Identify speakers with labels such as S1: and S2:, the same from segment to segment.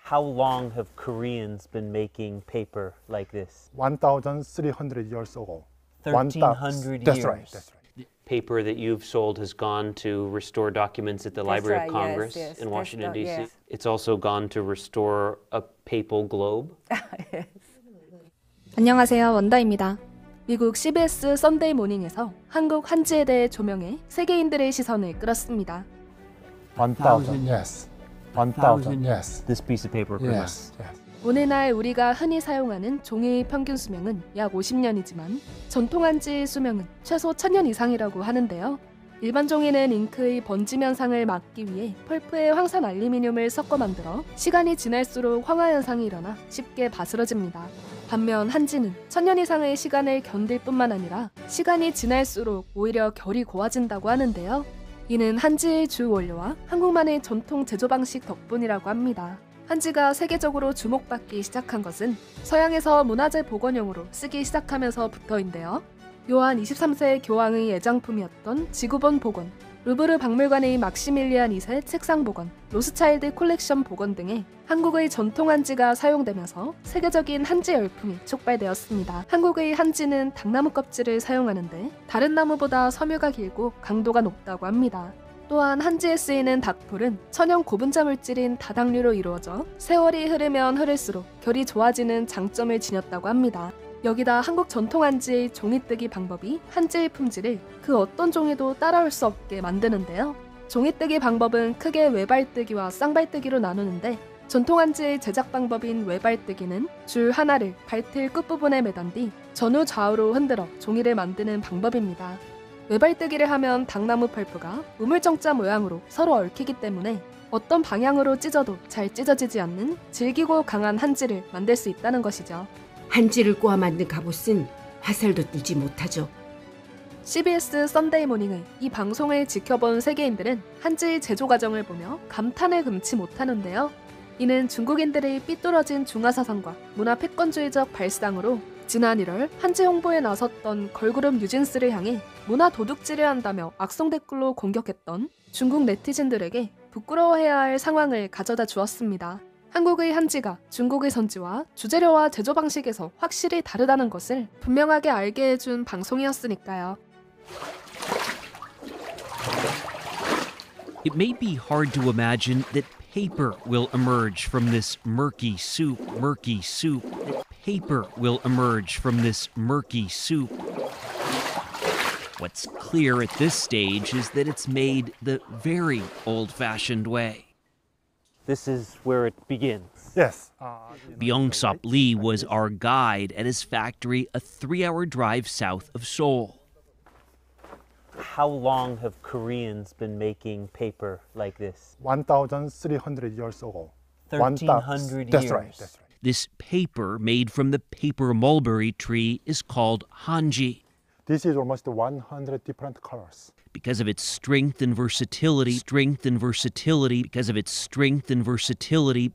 S1: How long have Koreans been making paper like this?
S2: 1,300 years ago.
S1: 1,300
S2: That's
S1: years.
S2: right, that's right.
S1: Paper that you've sold has gone to restore documents at the Library of Congress
S3: yes,
S1: in Washington, D.C.
S3: yes.
S1: It's also gone to restore a papal globe.
S3: yes.
S4: 안녕하세요, 원다입니다. 미국 CBS 썬데이 모닝에서 한국 한지에 대해 조명해 세계인들의 시선을 끌었습니다.
S2: 1,000, yes. 1,000, yes.
S1: This piece of paper.
S2: Yes, yes.
S4: 오늘날 우리가 흔히 사용하는 종이의 평균 수명은 약 50년이지만 전통 한지의 수명은 최소 1000년 이상이라고 하는데요. 일반 종이는 잉크의 번짐 현상을 막기 위해 펄프에 황산 알루미늄을 섞어 만들어 시간이 지날수록 황화 현상이 일어나 쉽게 바스러집니다. 반면 한지는 1000년 이상의 시간을 견딜 뿐만 아니라 시간이 지날수록 오히려 결이 고와진다고 하는데요. 이는 한지의 주 원료와 한국만의 전통 제조 방식 덕분이라고 합니다. 한지가 세계적으로 주목받기 시작한 것은 서양에서 문화재 복원용으로 쓰기 시작하면서부터인데요. 요한 23세 교황의 애장품이었던 지구본 복원, 루브르 박물관의 막시밀리안 2세 책상 복원, 로스차일드 콜렉션 복원 등의 한국의 전통 한지가 사용되면서 세계적인 한지 열풍이 촉발되었습니다. 한국의 한지는 당나무 껍질을 사용하는데 다른 나무보다 섬유가 길고 강도가 높다고 합니다. 또한 한지에 쓰이는 닥풀은 천연 고분자 물질인 다당류로 이루어져 세월이 흐르면 흐를수록 결이 좋아지는 장점을 지녔다고 합니다. 여기다 한국 전통 한지의 종이뜨기 방법이 한지의 품질을 그 어떤 종이도 따라올 수 없게 만드는데요. 종이뜨기 방법은 크게 외발뜨기와 쌍발뜨기로 나누는데 전통 한지의 제작 방법인 외발뜨기는 줄 하나를 발틀 끝부분에 매단 뒤 전후 좌우로 흔들어 종이를 만드는 방법입니다. 외발뜨기를 하면 당나무 펄프가 우물정자 모양으로 서로 얽히기 때문에 어떤 방향으로 찢어도 잘 찢어지지 않는 질기고 강한 한지를 만들 수 있다는 것이죠.
S5: 한지를 꼬아 만든 갑옷은 화살도 뚫지 못하죠.
S4: CBS 썬데이 모닝의 이 방송을 지켜본 세계인들은 한지의 제조 과정을 보며 감탄을 금치 못하는데요. 이는 중국인들의 삐뚤어진 중화사상과 문화 패권주의적 발상으로 지난 1월 한지 홍보에 나섰던 걸그룹 뉴진스를 향해 문화 도둑질을 한다며 악성 댓글로 공격했던 중국 네티즌들에게 부끄러워해야 할 상황을 가져다 주었습니다. 한국의 한지가 중국의 선지와 주재료와 제조 방식에서 확실히 다르다는 것을 분명하게 알게 해준 방송이었으니까요.
S6: It may be hard to imagine that paper will emerge from this murky soup, that paper will emerge from this murky soup. What's clear at this stage is that it's made the very old-fashioned way.
S1: This is where it begins.
S2: Yes.
S6: Byung-Sop Lee was our guide at his factory a 3-hour drive south of Seoul.
S1: How long have Koreans been making paper like this?
S2: 1,300 years ago.
S1: 1,300
S2: That's
S1: years.
S2: right, that's right.
S6: This paper made from the paper mulberry tree is called hanji.
S2: This is almost 100 different colors.
S6: Because of its strength and versatility,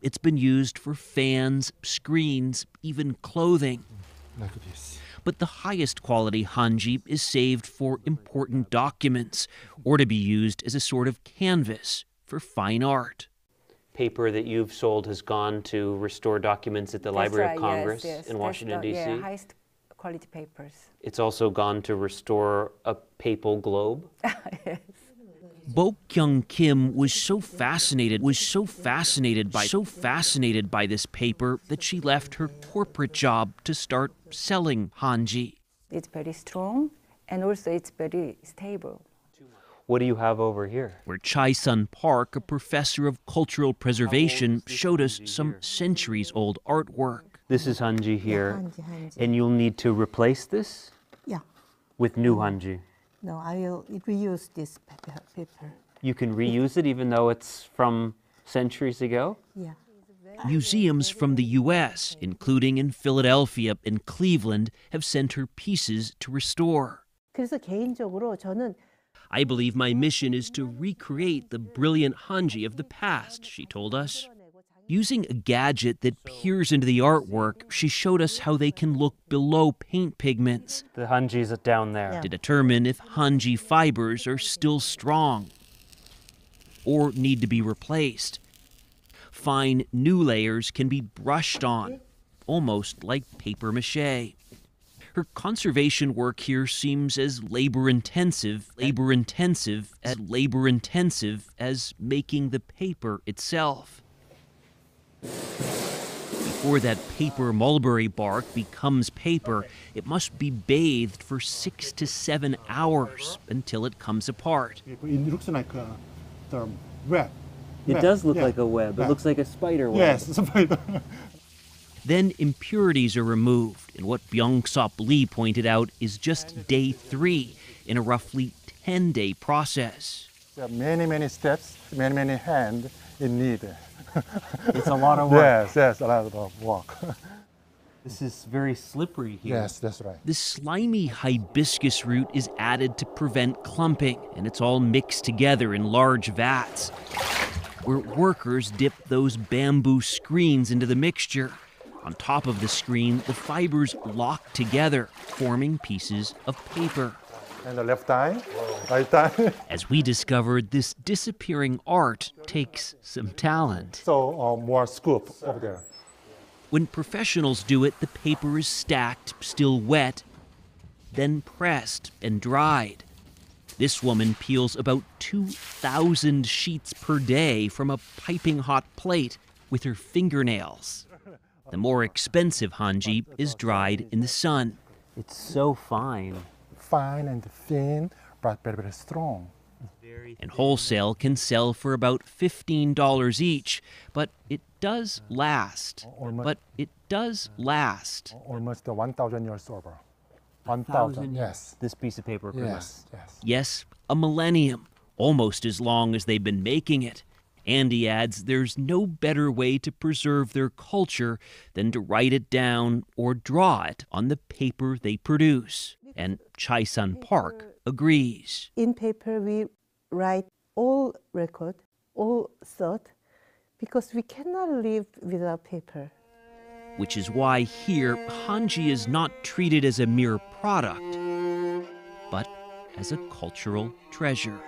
S6: it's been used for fans, screens, even clothing.
S2: Like this.
S6: But the highest quality hanji is saved for important documents or to be used as a sort of canvas for fine art.
S1: Paper that you've sold has gone to restore documents at the Library of Congress in Washington, D.C.
S3: Yeah, highest quality papers.
S1: It's also gone to restore a papal globe.
S3: yes.
S6: Bo Kyung Kim was so fascinated by this paper that she left her corporate job to start selling hanji.
S3: It's very strong and also it's very stable.
S1: What do you have over here?
S6: Where Chai-Sun Park, a professor of cultural preservation, showed us some centuries-old artwork.
S1: This is hanji here,
S7: hanji.
S1: and you'll need to replace this
S7: Yeah.
S1: with new hanji.
S7: No, I will reuse this paper.
S1: You can reuse it even though it's from centuries ago?
S7: Yeah.
S6: Museums from the U.S., including in Philadelphia and Cleveland, have sent her pieces to restore.
S7: 그래서 개인적으로 저는
S6: I believe my mission is to recreate the brilliant hanji of the past, she told us. Using a gadget that peers into the artwork, she showed us how they can look below paint pigments.
S1: The hanji's down there.
S6: To determine if hanji fibers are still strong or need to be replaced. fine new layers can be brushed on, almost like paper mache. Her conservation work here seems as labor-intensive as making the paper itself. Before that paper mulberry bark becomes paper, it must be bathed for 6 to 7 hours until it comes apart.
S2: It looks like the web.
S1: It does look like a web. It looks like a spider web.
S2: Yes, spider.
S6: Then impurities are removed, and what Byung-Sop Lee pointed out is just day 3 in a roughly 10-day process.
S2: There are many steps, many hands in need.
S1: It's a lot of work.
S2: Yes, a lot of work.
S1: This is very slippery here.
S2: Yes, that's right.
S6: The slimy hibiscus root is added to prevent clumping, and it's all mixed together in large vats, where workers dip those bamboo screens into the mixture. On top of the screen, the fibers lock together, forming pieces of paper.
S2: And the left eye, right eye.
S6: As we discovered, this disappearing art takes some talent.
S2: So more scoop over there.
S6: When professionals do it, the paper is stacked, still wet, then pressed and dried. This woman peels about 2,000 sheets per day from a piping hot plate with her fingernails. The more expensive hanji is dried in the sun.
S1: It's so fine.
S2: Fine and thin, but very strong.
S6: And wholesale can sell for about $15 each, but it does last.
S2: Almost 1,000 years over.
S1: 1,000
S2: yes.
S1: This piece of paper could
S2: Yes,
S1: last.
S2: yes.
S6: Yes, a millennium, almost as long as they've been making it. Andy adds there's no better way to preserve their culture than to write it down or draw it on the paper they produce. And Chai-Sun Park agrees.
S7: In paper, we write all record, all thought, because we cannot live without paper.
S6: Which is why here, hanji is not treated as a mere product, but as a cultural treasure.